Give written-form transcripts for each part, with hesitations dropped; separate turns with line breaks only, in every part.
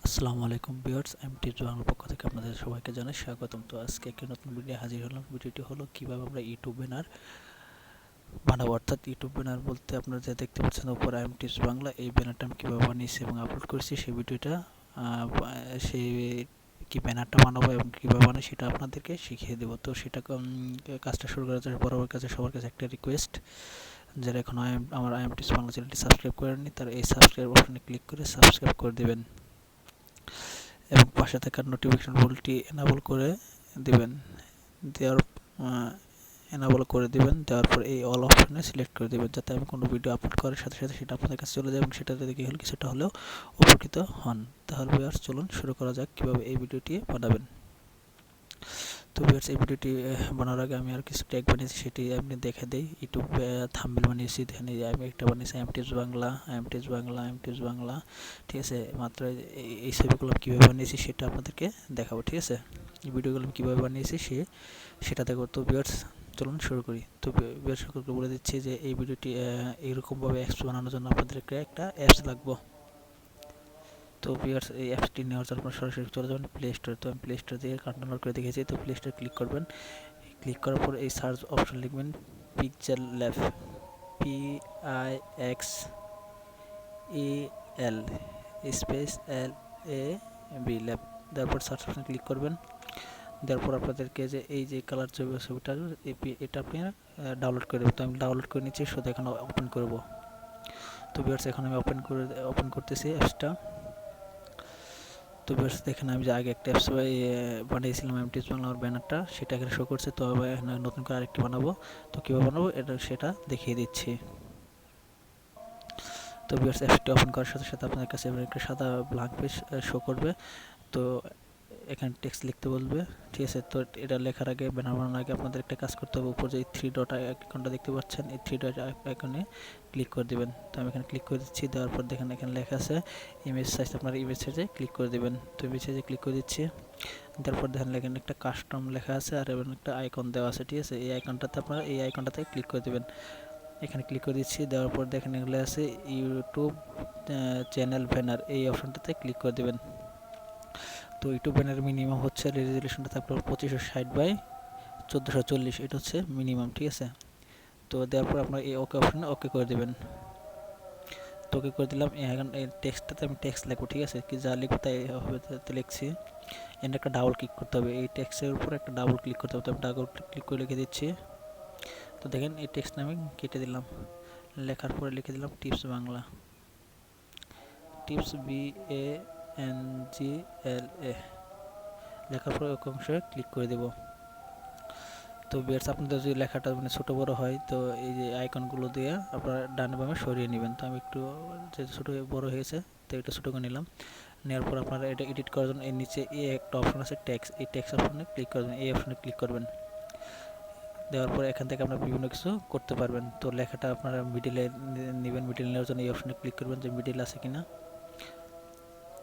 আসসালামু আলাইকুম ভিউয়ার্স, আমি টিপস বাংলার পক্ষ থেকে আপনাদের সবাইকে জানাই স্বাগতম। তো আজকে একটি নতুন ভিডিও হাজির হলাম। ভিডিওটি হলো কিভাবে আমরা ইউটিউব ব্যানার বানাবো। অর্থাৎ ইউটিউব ব্যানার বলতে আপনারা যে দেখতে পাচ্ছেন উপরে আমি টিপস বাংলা, এই ব্যানারটা আমি কীভাবে বানিয়েছি এবং আপলোড করেছি সেই ভিডিওটা সেই কি ব্যানারটা বানাবো এবং কীভাবে বানাই সেটা আপনাদেরকে শিখিয়ে দেবো। তো সেটা কাজটা শুরু করার জন্য বরাবর কাছে সবার কাছে একটা রিকোয়েস্ট, যারা এখন আমার টিপস বাংলা চ্যানেলটি সাবস্ক্রাইব করেননি তারা এই সাবস্ক্রাইব অপশনে ক্লিক করে সাবস্ক্রাইব করে দেবেন এবং পাশে থাকা নোটিফিকেশন বেলটি এনাবল করে দিবেন। দেওয়ার দেওয়ার পর এই অল অপশনে সিলেক্ট করে দিবেন, যাতে আমি কোনো ভিডিও আপলোড করার সাথে সাথে সেটা আপনাদের কাছে চলে যায় এবং সেটাতে দেখে হলে কিছুটা হলেও উপকৃত হন। তাহলে ভিউয়ার্স চলুন শুরু করা যাক কীভাবে এই ভিডিওটি বানাবেন। তো ভিউয়ার্স, এই ভিডিওটি বানানোর আগে আমি আর কিছু ট্যাগ বানিয়েছি, সেটি আমি দেখে দিই। ইউটিউব থাম্বনেল বানিয়েছি, দেখেন আমি একটা বানিয়েছি টিপস বাংলা, টিপস বাংলা, ঠিক আছে। মাত্র এই ছবিগুলো কীভাবে বানিয়েছি সেটা আপনাদেরকে দেখাবো, ঠিক আছে। এই ভিডিওগুলো কীভাবে বানিয়েছি সেটা দেখো। তো ভিউয়ার্স চলুন শুরু করি। তো ভিউয়ার্স সকলকে বলে দিচ্ছি যে এই ভিডিওটি এইরকমভাবে অ্যাপস বানানোর জন্য আপনাদেরকে একটা অ্যাপস লাগবে। তো ভিউয়ার্স, এই অ্যাপসটি নেওয়ার জন্য আপনারা সরাসরি চলে যাবেন প্লে স্টোরে। তো আমি প্লে স্টোর থেকে ডাউনলোড করে দেখেছি। তো প্লে স্টোরে ক্লিক করবেন। ক্লিক করার পর এই সার্চ অপশন লিখবেন pixel lab, PIXEL space LAB lab. তারপর সার্চ অপশনে ক্লিক করবেন। দেওয়ার পর আপনাদেরকে যে এই যে কালার ছবিটা এটা আপনি ডাউনলোড করে দেবেন। তো আমি ডাউনলোড করে নিচ্ছি, শুধু এখন ওপেন করব। তো ভিউয়ার্স এখন আমি ওপেন করতেছি অ্যাপসটা। তো ভিউয়ার্স দেখেন, আমি যে আগে একটা অ্যাপস বানিয়েছিলাম টিপস বাংলা আমার ব্যানারটা, সেটা এখানে শো করছে। তো নতুন করে আরেকটি বানাবো। তো কীভাবে বানাবো সেটা দেখিয়ে দিচ্ছি। তো ভিউয়ার্স, অ্যাপসটি ওপেন করার সাথে সাথে আপনাদের কাছে একটা সাদা ব্ল্যাঙ্ক পেজ শো করবে। তো এখানে টেক্সট লিখতে বলবে, ঠিক আছে। তো এটা লেখার আগে, ব্যানার বানানোর আগে আপনাদের একটা কাজ করতে হবে। উপর যে 3 ডট আইকনটা দেখতে পাচ্ছেন, এই 3 ডট আইকনে ক্লিক করে দেবেন। তো আমি এখানে ক্লিক করে দিচ্ছি। দেওয়ার পর দেখেন এখানে লেখা আছে ইমেজ সাইজ, আপনারা ইমেজ সাইজে ক্লিক করে দেবেন। তো ইমেজ সাইজে ক্লিক করে দিচ্ছি। তারপর দেখেন এখানে একটা কাস্টম লেখা আছে আর এবং একটা আইকন দেওয়া আছে, ঠিক আছে। এই আইকনটাতে ক্লিক করে দেবেন। এখানে ক্লিক করে দিচ্ছি। দেওয়ার পর দেখেন এগুলো আছে ইউটিউব চ্যানেল ব্যানার, এই অপশনটাতে ক্লিক করে দেবেন। তো ইউটিউব ব্যানার মিনিমাম হচ্ছে রেজুলেশনটা থাকবে 2560 বাই 1440, এটা হচ্ছে মিনিমাম, ঠিক আছে। তো দেওয়ার পর আপনার এই ওকে অপশনে ওকে করে দেবেন। তো ওকে করে দিলাম। এখন এই টেক্সটটাতে আমি টেক্সট লিখবো, ঠিক আছে। কি যা লিখবো তাই হবে, লিখছি। এখানে একটা ডাবল ক্লিক করতে হবে, এই টেক্সটের উপর একটা ডাবল ক্লিক করতে হবে। তো আমি ডাবল ক্লিক করে লিখে দিচ্ছি। তো দেখেন এই টেক্সট আমি কেটে দিলাম। লেখার পরে লিখে দিলাম টিপস বাংলা, টিপস BANGLA। লেখার পরে ওকে অংশে ক্লিক করে দেব। তো ভিউয়ার্স, আপনাদের যদি লেখাটা ছোটো বড় হয়, তো এই যে আইকনগুলো দিয়ে আপনারা ডানে বামে সরিয়ে নেবেন। তো আমি একটু যে ছোটো বড় হয়েছে, তো এটা ছোটো করে নিলাম। নেওয়ার পর আপনারা এটা এডিট করার জন্য এর নিচে এই একটা অপশন আছে টেক্সট, এই টেক্সট অপশনে ক্লিক করবেন, এই অপশনে ক্লিক করবেন। দেওয়ার পর এখান থেকে আপনারা বিভিন্ন কিছু করতে পারবেন। তো লেখাটা আপনারা মিডিলে নেবেন, মিডিল নেওয়ার জন্য এই অপশনে ক্লিক করবেন যে মিডিল আছে কিনা।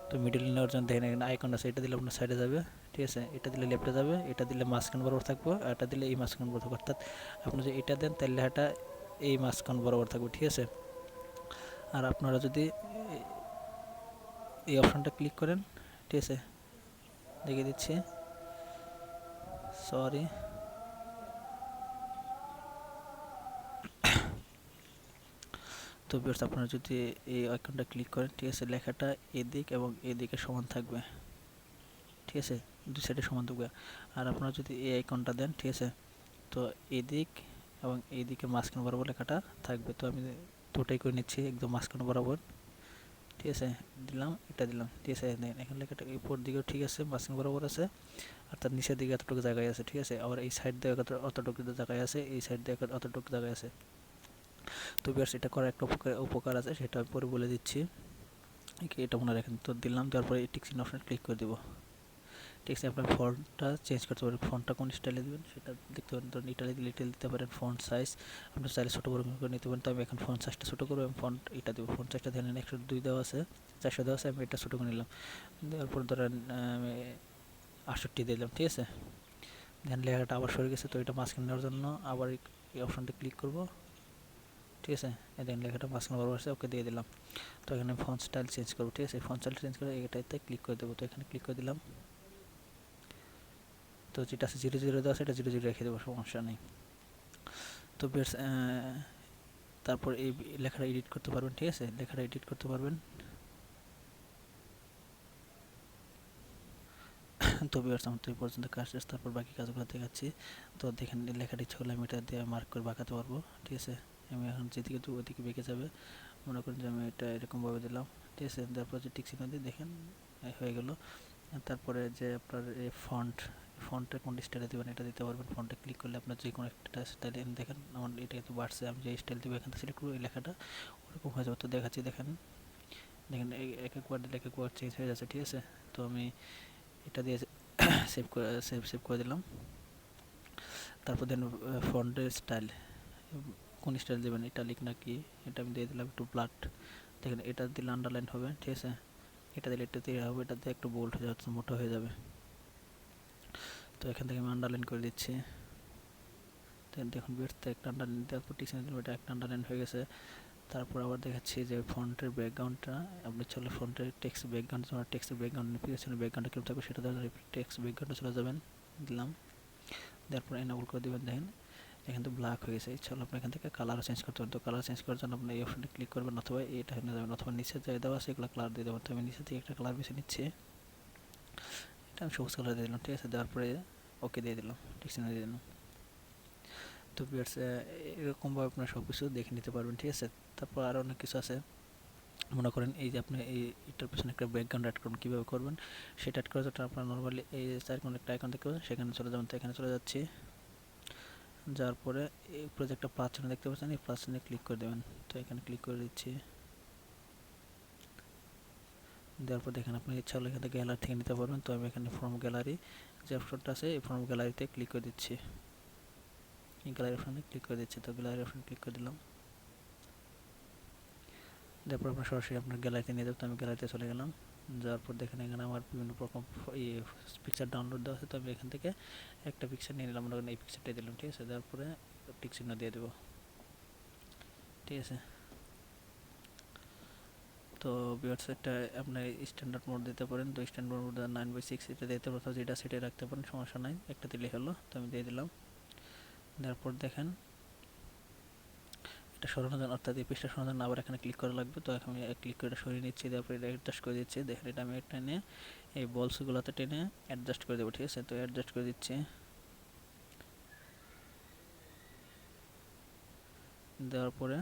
তো মিডিল নেওয়ার জন্য দেখেন এখানে আইকন আছে, এটা দিলে আপনার সাইডে যাবে, ঠিক আছে। এটা দিলে লেফটে যাবে, এটা দিলে মাঝখান বরাবর থাকবে, আর এটা দিলে এই মাঝখান বরাবর থাকবে। অর্থাৎ আপনি যদি এটা দেন তাহলে লেখাটা এই মাঝখান বরাবর থাকবে, ঠিক আছে। আর আপনারা যদি এই অপশনটা ক্লিক করেন, ঠিক আছে, দেখিয়ে দিচ্ছি, সরি। তো ভিউয়ার্স, আপনারা যদি এই আইকনটা ক্লিক করেন, ঠিক আছে, লেখাটা এদিক এবং এদিকে সমান থাকবে, ঠিক আছে, দুই সাইডে সমান থাকবে। আর আপনারা যদি এই আইকনটা দেন, ঠিক আছে, তো এদিক এবং এইদিকে মাঝখান বরাবর লেখাটা থাকবে। তো আমি দুটাই করে নিচ্ছি একদম মাঝখান বরাবর, ঠিক আছে, দিলাম, এটা দিলাম, ঠিক আছে। এখানে লেখাটা উপর দিকেও ঠিক আছে, মাঝখান বরাবর আছে, আর তার নিচের দিকে এতটুকু জায়গায় আছে, ঠিক আছে। আবার এই সাইড দিয়ে অতটুকু জায়গায় আছে, এই সাইড দিয়ে অতটুকু জায়গায় আছে। তো ভিউয়ার্স, এটা করার একটা উপকার আছে, সেটা আমি পরে বলে দিচ্ছি, এটা মনে রাখেন। তো দিলাম, দেওয়ার পরে এই টিক চিহ্ন অপশনে ক্লিক করে দেবো। ঠিক আছে, আপনার ফন্টটা চেঞ্জ করতে পারেন, ফন্টটা কোন স্টাইলে দেবেন সেটা দেখতে পারেন। ধরুন ইটালি দিলে ইটালি দিতে পারেন। ফন্ট সাইজ আপনি চাইলে ছোটো বড় করে নিতে পারেন। তো আমি এখন ফন্ট সাইজটা ছোটো করবো এবং ফন্ট এটা দেবো। ফন্ট সাইজটা ধরেন 102 দেওয়া আছে, 400 দেওয়া আছে, আমি এটা ছোটো করে নিলাম। দেওয়ার পর ধরেন আমি 68 দিলাম, ঠিক আছে। দেন লেখাটা আবার সরে গেছে, তো এটা মাঝখানে নেওয়ার জন্য আবার এই অপশনটা ক্লিক করব। ঠিক আছে। এই দেখেন লেখাটা মাঝখানে বরাবর আছে, ওকে দিয়ে দিলাম। তো এখানে ফন্ট স্টাইল চেঞ্জ করবো, ঠিক আছে। ফন্ট স্টাইল চেঞ্জ করে এটাতে ক্লিক করে দেবো, তো এখানে ক্লিক করে দিলাম। তো যেটা আছে 00 দেওয়া আছে, এটা 00 রেখে দেবো, সমস্যা নেই। তো বেশ, তারপর এই লেখাটা এডিট করতে পারবেন, ঠিক আছে। লেখাটা এডিট করতে পারবেন। তো ভিউয়ার্স, আমার তো এই পর্যন্ত কাজ শেষ, তারপর বাকি কাজগুলো দেখাচ্ছি। তো দেখেন লেখাটা ইচ্ছা হলে আমি এটা দিয়ে মার্ক করে বাঁকাতে পারবো, ঠিক আছে। আমি এখন যেদিকে তো ওদিকে বেঁকে যাবে, মনে করেন যে আমি এটা এরকমভাবে দিলাম, ঠিক আছে। তারপর যে টিক চিহ্ন দিয়ে দেখেন হয়ে গেল। তারপরে যে আপনার এই ফন্টের কোন স্টাইলে দেবেন এটা দিতে পারবেন। ফন্টে ক্লিক করলে আপনার যে কোনো একটা স্টাইলে দেখেন আমার এটা কিন্তু বাড়ছে, আমি যে স্টাইল দেবো এখান থেকে সিলেক্ট করবো, এই লেখাটা ওরকম হয়ে যাবে। তো দেখাচ্ছি, দেখেন দেখেন এক একবার দিলে এক একবার চেঞ্জ হয়ে যাচ্ছে, ঠিক আছে। তো আমি এটা দিয়ে সেভ করে দিলাম। তারপর দেন ফন্টের স্টাইল, কোন স্টাইল দেবেন, ইটালিক নাকি, এটা আমি দিয়ে দিলাম একটু ব্লাড। দেখেন এটা দিলে আন্ডারলাইন হবে, ঠিক আছে। এটা দিলে একটু তীর হবে, এটা দিয়ে একটু বোল্ড হয়ে যাচ্ছে, মোটা হয়ে যাবে। তো এখান থেকে আমি আন্ডারলাইন করে দিচ্ছি। দেখুন বেরতে একটা আন্ডারলাইন, তারপর টিক চিহ্ন দিলাম, এটা একটা আন্ডারলাইন হয়ে গেছে। তারপর আবার দেখাচ্ছি যে ফন্টের ব্যাকগ্রাউন্ডটা, আপনি চলে ফন্টের টেক্সট ব্যাকগ্রাউন্ড, টেক্সটের ব্যাকগ্রাউন্ড পিছনে ব্যাকগ্রাউন্ডটা কেমন থাকবে সেটা দেওয়া, টেক্সট ব্যাকগ্রাউন্ডে চলে যাবেন, দিলাম। তারপর এনেবল করে দেবেন। দেখেন এখান থেকে ব্ল্যাক হয়ে গেছে, ইচ্ছা হলে আপনি এখান থেকে কালারও চেঞ্জ করতে পারেন। তো কালার চেঞ্জ করার জন্য আপনি এই অপশনে ক্লিক করবেন, অথবা এটা এখানে যাবেন, অথবা নিচে যে দেওয়া আছে এগুলো কালার দিয়ে দেবেন। তো আমি নিচে থেকে একটা কালার বেছে নিচ্ছি, এটা আমি সবুজ কালার দিয়ে দিলাম, ঠিক আছে। দেওয়ার পরে ওকে দিয়ে দিলাম, ঠিক আছে, দিয়ে দিলাম। তো ভিউয়ার্স, এরকমভাবে আপনারা সব কিছু দেখে নিতে পারবেন, ঠিক আছে। তারপর আরও অনেক কিছু আছে, মনে করেন এই যে আপনি এটার পিছনে একটা ব্যাকগ্রাউন্ড অ্যাড করবেন, কীভাবে করবেন সেটা অ্যাড করার জন্য আপনার নর্মালি এই চার কোন একটা আইকন দেখতে পাচ্ছেন, সেখানে চলে যাবেন। তো এখানে চলে যাচ্ছি, যাওয়ার পরে এই উপরে যে একটা প্লাস চিহ্ন দেখতে পাচ্ছেন, এই প্লাস চিহ্নে ক্লিক করে দেবেন। তো এখানে ক্লিক করে দিচ্ছি। দেওয়ার পর দেখেন আপনি ইচ্ছা হলে এখান থেকে গ্যালারি থেকে নিতে পারবেন। তো আমি এখানে ফ্রম গ্যালারি যে অপশনটা আছে, এই ফ্রম গ্যালারিতে ক্লিক করে দিচ্ছি, এই গ্যালারি অপশনে ক্লিক করে দিচ্ছি। তো গ্যালারি অপশনে ক্লিক করে দিলাম। তারপর আপনার সরাসরি আপনার গ্যালারিতে নিয়ে যাবে। তো আমি গ্যালারিতে চলে গেলাম। যাওয়ার পর দেখেন এখানে আমার বিভিন্ন রকম পিকচার ডাউনলোড দেওয়া আছে। তো আমি এখান থেকে একটা পিকচার নিয়ে নিলাম, মনে করেন এই পিকচারটাই দিলাম, ঠিক আছে। দেওয়ার পরে টিক চিহ্ন দিয়ে দেবো, ঠিক আছে। তো ভিউয়ার্স, একটা আপনার স্ট্যান্ডার্ড মোড দিতে পারেন। তো স্ট্যান্ডার্ড মোড 9/6 এটা দিতে পারেন, যেটা সেটা রাখতে পারেন, সমস্যা নাই, একটা দিলে হলো। তো আমি দিয়ে দিলাম। দেওয়ার পর দেখেন এটা সরানোর জন্য, অর্থাৎ এই পৃষ্ঠা সরানোর জন্য আবার এখানে ক্লিক করা লাগবে। তো আমি ক্লিক করে এটা সরিয়ে নিচ্ছি, তারপরে এটা অ্যাডজাস্ট করে দিচ্ছি। দেখেন এটা আমি টেনে এই বলসগুলোতে টেনে অ্যাডজাস্ট করে দেবো, ঠিক আছে। তো অ্যাডজাস্ট করে দিচ্ছি। দেওয়ার পরে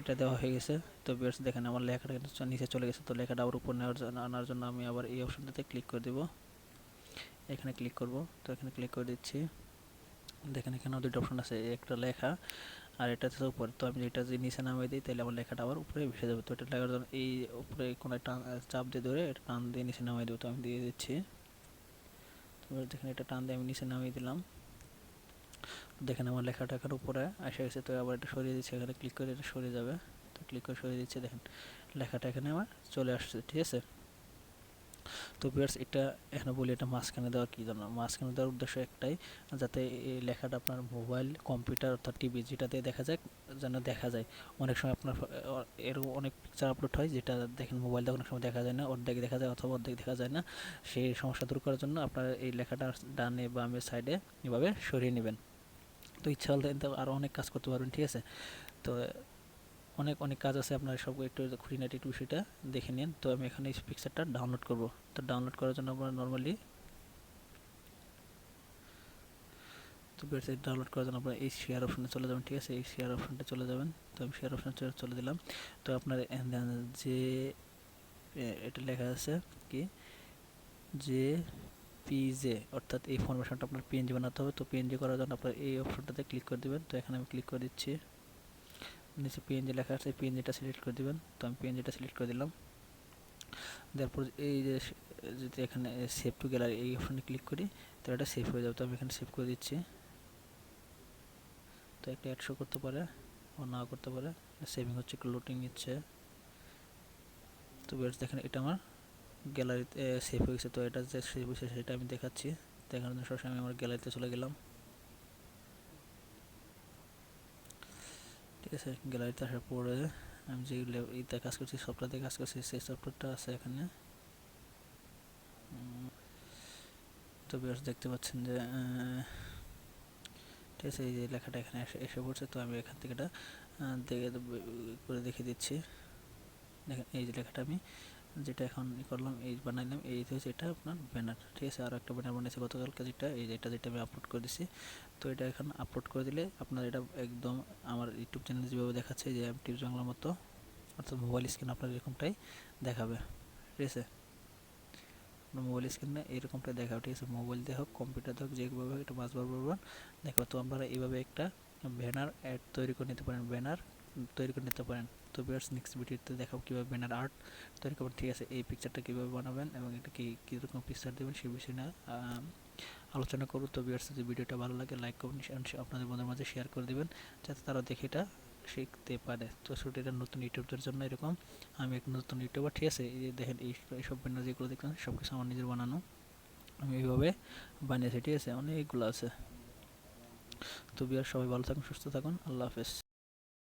এটা দেওয়া হয়ে গেছে। তো ভিউয়ার্স দেখেন আমার লেখাটা কিন্তু নিচে চলে গেছে। তো লেখাটা আবার উপর নেওয়ার জন্য, আনার জন্য আমি আবার এই অপশনটাতে ক্লিক করে দেবো, এখানে ক্লিক করব। তো এখানে ক্লিক করে দিচ্ছি। দেখেন এখানেও দুটো অপশন আছে, একটা লেখা আর এটা হচ্ছে উপরে। তো আমি এটা যদি নিচে নামিয়ে দিই তাহলে আমার লেখাটা আবার উপরে ভেসে যাবে। তো এটা লেখার জন্য এই উপরে কোনো একটা চাপ দিয়ে ধরে এটা টান দিয়ে নিচে নামিয়ে দেবো। তো আমি দিয়ে দিচ্ছি। তো দেখেন এটা টান দিয়ে আমি নিচে নামিয়ে দিলাম। দেখেন আমার লেখাটা এখানে উপরে এসে গেছে। তো আবার এটা সরিয়ে দিচ্ছি, এখানে ক্লিক করে এটা সরে যাবে। তো ক্লিক করে সরিয়ে দিচ্ছি, দেখেন লেখাটা এখানে আমার চলে আসছে, ঠিক আছে। তো ভিউয়ার্স, এটা এখানে বলি এটা মাঝখানে দেওয়ার কী জন্য, মাঝখানে দেওয়ার উদ্দেশ্য একটাই, যাতে এই লেখাটা আপনার মোবাইল, কম্পিউটার অর্থাৎ টিভি যেটাতে দেখা যায় যেন দেখা যায়। অনেক সময় আপনার এরকম অনেক পিকচার আপলোড হয় যেটা দেখেন মোবাইলটা অনেক সময় দেখা যায় না, অর্ধেক দেখা যায় অথবা অর্ধেক দেখা যায় না। সেই সমস্যা দূর করার জন্য আপনার এই লেখাটা ডানে বামে সাইডে এভাবে সরিয়ে নেবেন। তো ইচ্ছা হলে আরও অনেক কাজ করতে পারবেন, ঠিক আছে। তো অনেক অনেক কাজ আছে, আপনারা সব একটু খুঁটিনাটি একটু বিষয়টা দেখে নিন। তো আমি এখানে এই পিকচারটা ডাউনলোড করব। তো ডাউনলোড করার জন্য আমরা নর্মালি, তো ওয়েবসাইট ডাউনলোড করার জন্য আপনারা এই শেয়ার অপশনে চলে যাবেন, ঠিক আছে। এই শেয়ার অপশনটা চলে যাবেন। তো আমি শেয়ার অপশনে চলে দিলাম। তো আপনার যে এটা লেখা আছে কি, যে পিজে, অর্থাৎ এই ফরমেশনটা আপনার পিএনজি বানাতে হবে। তো পিএনজি করার জন্য আপনার এই অপশনটাতে ক্লিক করে দেবেন। তো এখানে আমি ক্লিক করে দিচ্ছি, নিচে পিএনজি লেখা আছে, পিএনজিটা সিলেক্ট করে দেবেন। তো আমি পিএনজিটা সিলেক্ট করে দিলাম। তারপর এই যে যদি এখানে সেভ টু গ্যালারি এই অপশনে ক্লিক করি, তো এটা সেভ হয়ে যাবে। তো আমি এখানে সেভ করে দিচ্ছি। তো একটা অ্যাড শো করতে পারে ও না করতে পারে, সেভিং হচ্ছে, একটু লোডিং নিচ্ছে। তো বেশ দেখেন এটা আমার গ্যালারিতে সেভ হয়ে গেছে। তো এটা যে সেভ হয়েছে সেটা আমি দেখাচ্ছি, দেখানোর জন্য সরাসরি আমি আমার গ্যালারিতে চলে গেলাম। আছে। গ্যালারিতে আসার পরে আমি যে ইতে কাজ করছি, সফটওয়্যার কাজ করছি, সেই সফটওয়্যারটা আছে এখানে। তো ভিউয়ার্স দেখতে পাচ্ছেন যে ঠিক আছে, এই যে লেখাটা এখানে এসে পড়ছে। তো আমি এখান থেকে এটা করে দেখিয়ে দিচ্ছি। দেখেন এই যে লেখাটা আমি যেটা এখন করলাম, এই বানাইলাম, এই হচ্ছে এটা আপনার ব্যানার। ঠিক আছে, আর একটা ব্যানার বানিয়েছি গতকালকে, যেটা এই যে যেটা আমি আপলোড করে দিছি। তো এটা এখন আপলোড করে দিলে আপনার এটা একদম আমার ইউটিউব চ্যানেলে যেভাবে দেখাচ্ছে যে টিপস বাংলার মতো, অর্থাৎ মোবাইল স্ক্রিন আপনার এরকমটাই দেখাবে। ঠিক আছে, মোবাইল স্ক্রিনে এরকমটাই দেখাবে। ঠিক আছে, মোবাইল দিয়ে হোক, কম্পিউটার দিয়ে হোক, যেভাবে এটা মাঝবার দেখাবে। তো আপনারা এইভাবে একটা ব্যানার অ্যাড তৈরি করে নিতে পারেন, ব্যানার তৈরি করে নিতে পারেন। তো ভিউয়ার্স নেক্সট ভিডিওতে দেখাবো কীভাবে ব্যানার আর্ট তৈরি করবেন। ঠিক আছে, এই পিকচারটা কীভাবে বানাবেন এবং এটা কীরকম পিকচার দেবেন সেই বিষয় নিয়ে আলোচনা করব। তো ভিউয়ার্স যদি ভিডিওটা ভালো লাগে লাইক করবেন, আপনাদের বন্ধুদের মাঝে শেয়ার করে দেবেন যাতে তারা দেখে এটা শিখতে পারে। তো শুধু এটা নতুন ইউটিউবদের জন্য এরকম, আমি এক নতুন ইউটিউবার। ঠিক আছে, এই যে দেখেন এইসব ব্যানার যেগুলো দেখলাম সব কিছু আমার নিজের বানানো, আমি এইভাবে বানিয়েছি। ঠিক আছে, অনেকগুলো আছে। তো ভিউয়ার্স সবাই ভালো থাকুন, সুস্থ থাকুন, আল্লাহ হাফেজ।